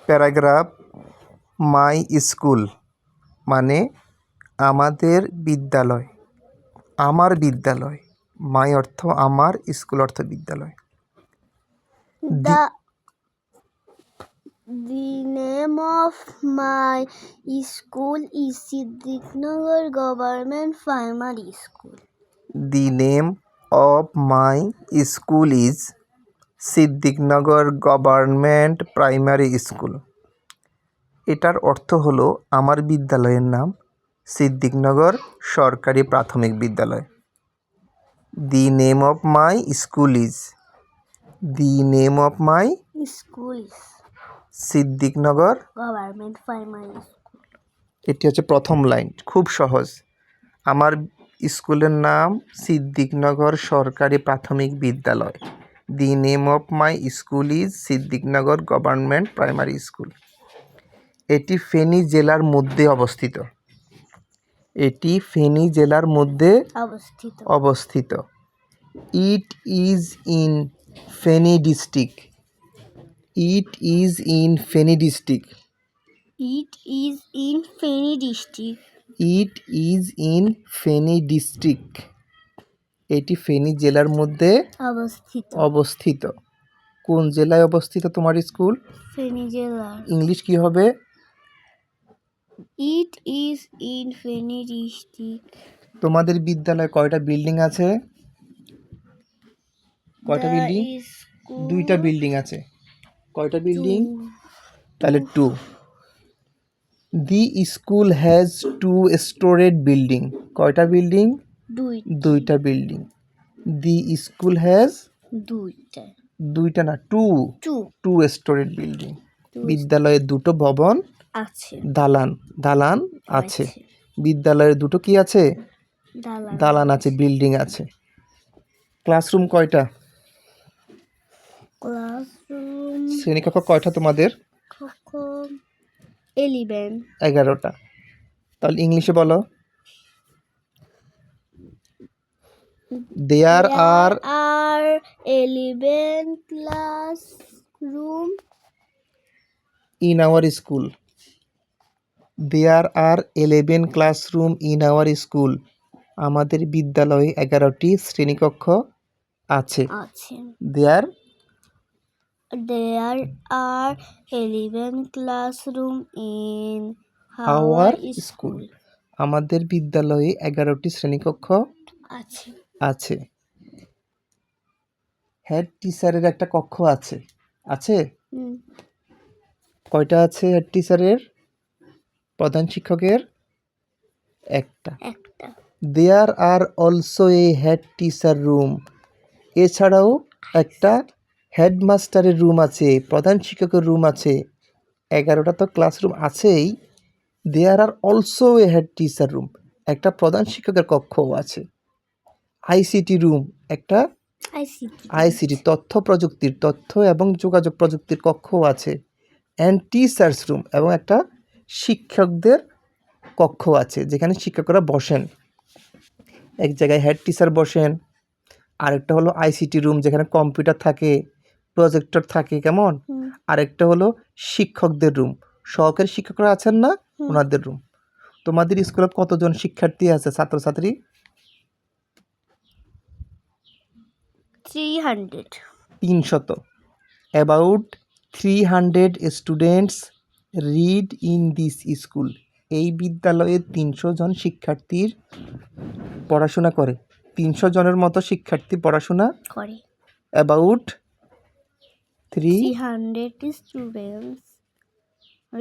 Paragraph my school মানে আমাদের বিদ্যালয়, আমার বিদ্যালয়। মাই অর্থ আমার, স্কুল অর্থ বিদ্যালয়। The name of my school is Siddiqnagar Government Primary School. The name of my school is Siddiqnagar government primary school. এটার অর্থ হলো আমার বিদ্যালয়ের নাম সিদ্দিকনগর সরকারি প্রাথমিক বিদ্যালয়। The name of my school is, the name of my School is সিদ্দিকনগর Government Primary School. এটি হচ্ছে প্রথম লাইন, খুব সহজ। আমার স্কুলের নাম সিদ্দিকনগর সরকারি প্রাথমিক বিদ্যালয়। The name of my school is Siddiqnagar government primary school. এটি ফেনী জেলার মধ্যে অবস্থিত। এটি ফেনী জেলার মধ্যে অবস্থিত। It is in Feni district. It is in Feni district. It is in Feni district. It is in Feni district. এটি ফেনী জেলার মধ্যে অবস্থিত। কোন জেলায় অবস্থিত তোমার স্কুল? ফেনী জেলা। ইংলিশ কি হবে? It is in Feni district. তোমাদের বিদ্যালয়ে কয়টা বিল্ডিং আছে? কয়টা বিল্ডিং? দুইটা বিল্ডিং আছে। কয়টা বিল্ডিং? তাহলে 2। The school has 2 storeyed building. কয়টা বিল্ডিং? দুইটা বিল্ডিং। দি স্কুল হ্যাজ দুইটা না 2 স্টোরেড বিল্ডিং। বিদ্যালয়ে 2টো ভবন আছে, দালান আছে। বিদ্যালয়ে 2টো কি আছে? দালান আছে, বিল্ডিং আছে। ক্লাসরুম কয়টা? শ্রেণীকক্ষ কয়টা তোমাদের? 11টা। তাহলে ইংলিশে বলো। There are 11 classroom in our school. There are 11 classroom in our school. আমাদের বিদ্যালয়ে 11টি শ্রেণীকক্ষ আছে। There are 11 classroom in our school. আমাদের বিদ্যালয়ে 11টি শ্রেণীকক্ষ আছে। হেড টিচারের একটা কক্ষ আছে। আছে? কয়টা আছে হেড টিচারের? প্রধান শিক্ষকের একটা। There are also a head teacher room. এছাড়াও একটা হেডমাস্টারের রুম আছে, প্রধান শিক্ষকের রুম আছে। 11টা তো ক্লাসরুম আছেই। There are also a head teacher room. একটা প্রধান শিক্ষকের কক্ষও আছে। আইসিটি রুম, একটা আইসিটি তথ্য প্রযুক্তির, তথ্য এবং যোগাযোগ প্রযুক্তির কক্ষও আছে। অ্যান্ড টিচার্স রুম, এবং একটা শিক্ষকদের কক্ষ আছে যেখানে শিক্ষকরা বসেন। এক জায়গায় হেড টিচার বসেন, আরেকটা হলো আইসিটি রুম যেখানে কম্পিউটার থাকে, প্রজেক্টর থাকে, কেমন? আরেকটা হলো শিক্ষকদের রুম, সহকারী শিক্ষকরা আছেন না, ওনাদের রুম। তোমাদের স্কুলে কতজন শিক্ষার্থী আছে, ছাত্রছাত্রী? 300। About 300 students read in this school. এই বিদ্যালয়ে 300 জন শিক্ষার্থীর পড়াশোনা করে। 300 জনের মতো শিক্ষার্থী পড়াশোনা করে। About 300 students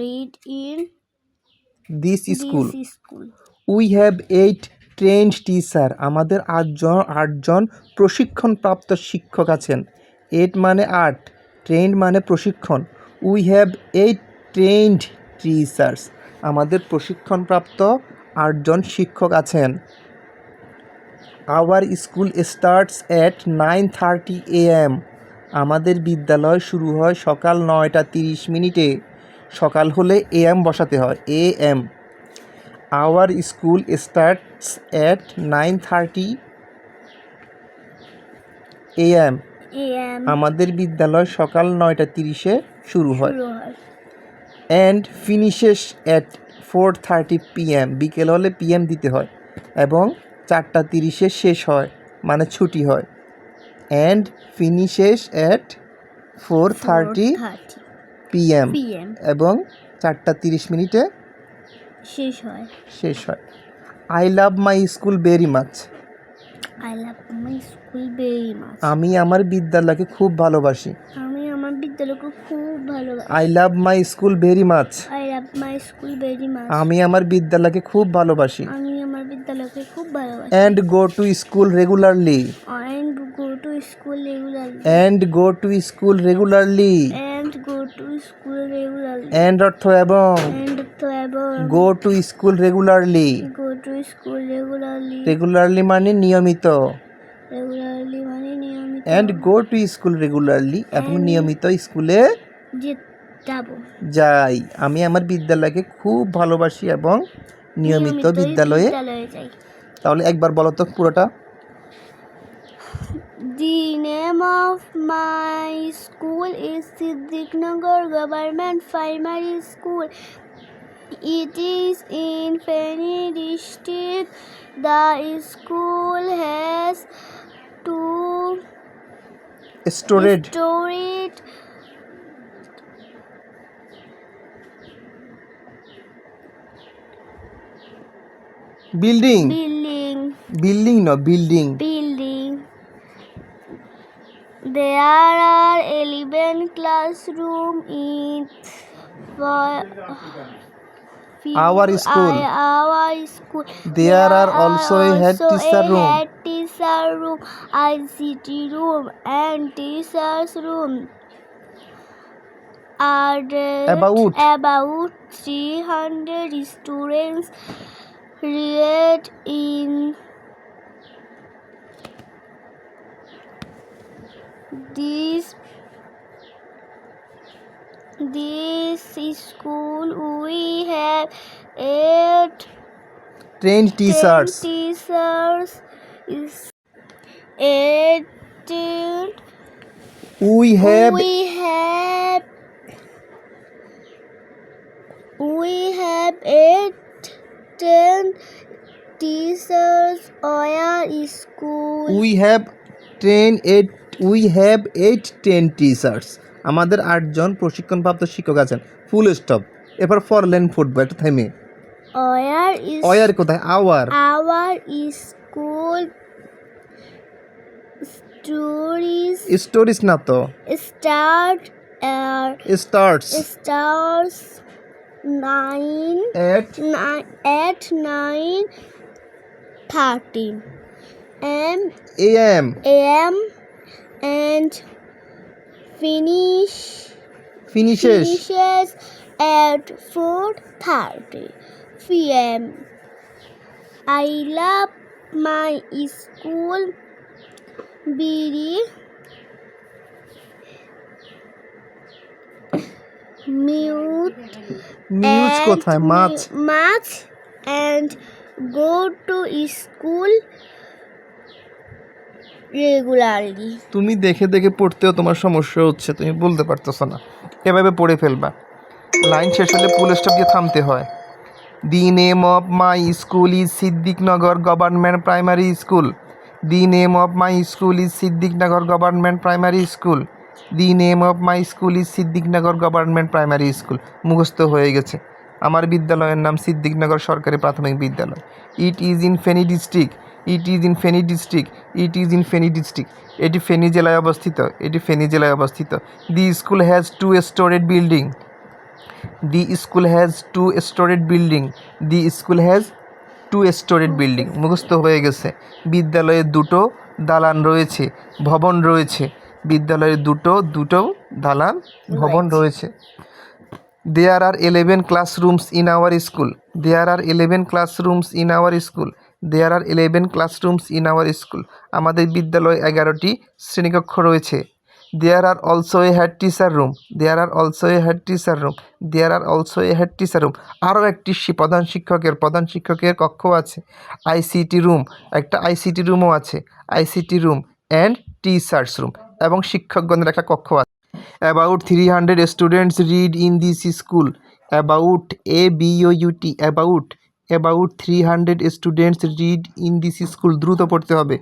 read in this school. We have 8 trained teacher. আমাদের 8জন প্রশিক্ষণপ্রাপ্ত শিক্ষক আছেন। 8 মানে 8, trained মানে প্রশিক্ষণ। We have 8 trained teachers. আমাদের প্রশিক্ষণপ্রাপ্ত 8জন শিক্ষক আছেন। Our school starts at 9:30 AM. আমাদের বিদ্যালয় শুরু হয় সকাল 9টা 30 মিনিটে। সকাল হলে AM বসাতে হয়, AM. Our school starts at 9:30 AM. আমাদের বিদ্যালয় সকাল 9টা 30-এ শুরু হয়। অ্যান্ড ফিনিশেস অ্যাট 4:30 PM, বিকেল হলে PM দিতে হয়, এবং 4:30 শেষ হয়, মানে ছুটি হয়। And finishes at 4:30 PM, PM এবং 4:30 শেষ হয়। I love my school very much, I love my school very much. আমি আমার বিদ্যালয়কে খুব ভালোবাসি। আমি আমার বিদ্যালয়কে খুব ভালোবাসি। I love my school very much, I love my school very much. আমি আমার বিদ্যালয়কে খুব ভালোবাসি। আমি আমার বিদ্যালয়কে খুব ভালোবাসি। And go to school regularly, And go to school regularly. And go to school regularly, And go to school regularly. And অর্থ এবং, And to ever go to school regularly, go to school regularly. Regularly মানে নিয়মিত, Regularly মানে নিয়মিত। And go to school regularly, এবং নিয়মিত স্কুলে যে যাব। যাই। আমি আমার বিদ্যালয়কে খুব ভালোবাসি এবং নিয়মিত বিদ্যালয়ে যাই। তাহলে একবার বলো তো পুরোটা। The name of my school is Siddiqnagar Government Primary School. It is in Feni district. The school has two storeyed storied building, building. Building There are 11 classrooms in Our school. Our school. There are also a head teacher room. Head teacher room, ICT room, and teachers room. About 300 students read in this school. We have 8 trained teachers. teachers is 18. We have We have 10 teachers our school. we have 10 teachers. আমাদের 8 জন প্রশিক্ষণপ্রাপ্ত শিক্ষক আছেন। Full stop. এরপর for lane football একটা থামে। Wire কোথায়? Hour school stories না তো, starts starts 9 at 9:30 am am and finishes at 4:30 PM. I love my school very muse কোথায়? মাছ and go to school regularly. তুমি দেখে দেখে পড়তেও তোমার সমস্যা হচ্ছে, তুমি বলতে পারতেছো না, এভাবে পড়ে ফেলবা। লাইন শেষ হলে ফুল স্টপ দিয়ে থামতে হয়। The name of my school is Siddiqnagar government primary school. The name of my school is Siddiqnagar government primary school. The name of my school is Siddiqnagar government primary school. মুখস্থ হয়ে গেছে। আমার বিদ্যালয়ের নাম সিদ্দিকনগর সরকারি প্রাথমিক বিদ্যালয়। It is in Feni district. এটি ফেনী জেলায় অবস্থিত। The school has 2 storeyed building. মুখস্থ হয়ে গেছে। বিদ্যালয়ে 2টো দালান রয়েছে, ভবন রয়েছে। বিদ্যালয়ে দুটো দালান ভবন রয়েছে। There are 11 classrooms in our school. আমাদের বিদ্যালয়ে 11টি শ্রেণীকক্ষ রয়েছে। There are also a head teacher room. আরও একটি প্রধান শিক্ষকের কক্ষ আছে। ICT room, একটা ICT রুমও আছে। ICT room and teachers room, এবং শিক্ষকগণের একটা কক্ষ আছে। About 300 students read in this school. about about 300 students read in this school দ্রুত পড়তে হবে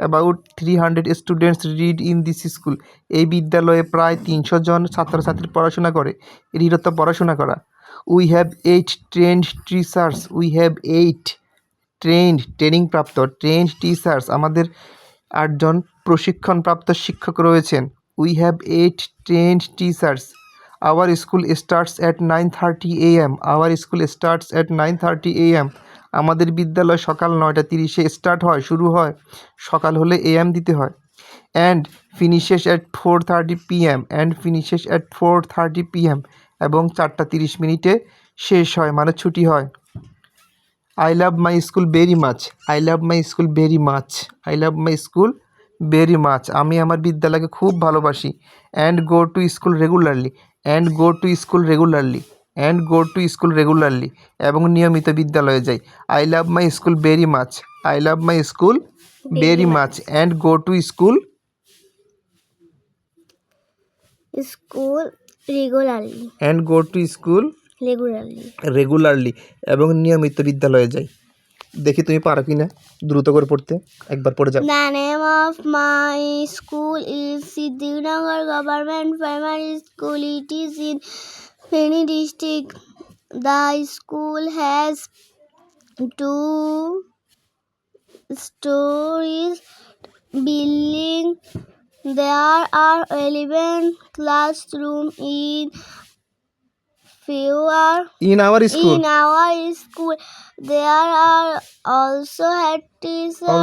about 300 students read in this school এই বিদ্যালয়ে প্রায় 300 জন ছাত্রছাত্রী পড়াশোনা করে read অর্থ পড়াশোনা করা we have 8 trained teachers we have 8 training প্রাপ্ত ট্রেন্ড টিচার্স আমাদের 8 জন প্রশিক্ষণপ্রাপ্ত শিক্ষক রয়েছেন we have 8 trend teachers our school starts at 9:30 AM our school starts at 9:30 AM আমাদের বিদ্যালয় সকাল 9:30 স্টার্ট হয় শুরু হয় সকাল হলে AM দিতে হয় and finishes at 4:30 PM and finishes at 4:30 PM এবং 4:30 শেষ হয় মানে ছুটি হয় I love my school very much. I love my school very much. I love my school very much. আমি আমার বিদ্যালয়কে খুব ভালোবাসি and go to school regularly and go to school regularly and go to school regularly এবং নিয়মিত বিদ্যালয়ে যাই I love my school very much. I love my school very much and go to school regularly and go to school regularly এবং নিয়মিত বিদ্যালয়ে যাই দেখি তুমি পারো কিনা দ্রুত করে পড়তে একবার পড়ে যাও The name of my school is Siddhinagar Government Primary School. It is in Feni district. The school has 2 stories building. There are 11 classrooms in our school. In our school, there are also head teacher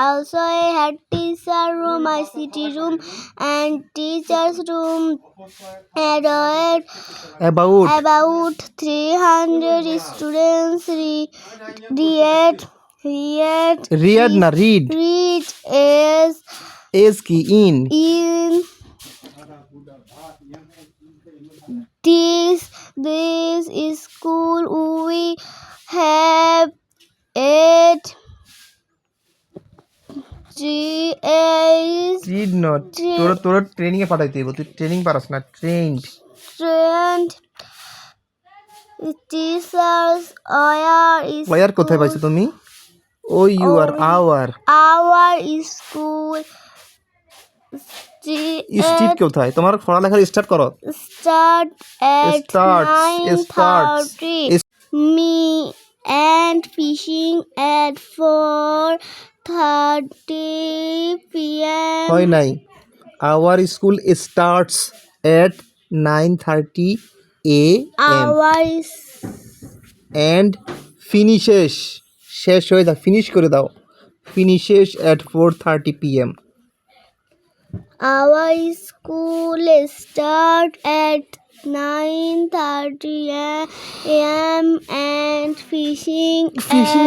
also a head teacher room, ICT room, and teachers room. About 300 students read as key in this school. We have 8 read not তোরা training এ পাঠাইতে হবে তুই training পারছ না trend teachers. War কোথায় পাইছো তুমি ও you are our school street কোথায় তোমার পড়ালেখা স্টার্ট করো start at 9:30 me and fishing at 4:30 PM হয় নাই our school starts at 9:30 AM and finishes শেষ হয়ে যায় ফিনিশ করে দাও finishes at 4:30 PM our school start at 9:30 AM and fishing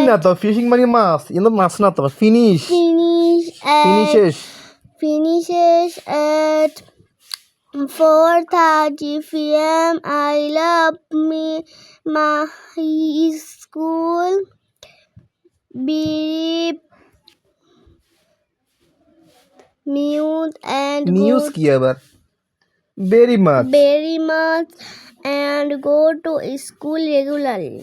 না তো ফিশিং মানে মাছ কিন্তু মাছ না তো finishes at 4:30 PM I love my school news কি আবার very much and go to school regularly.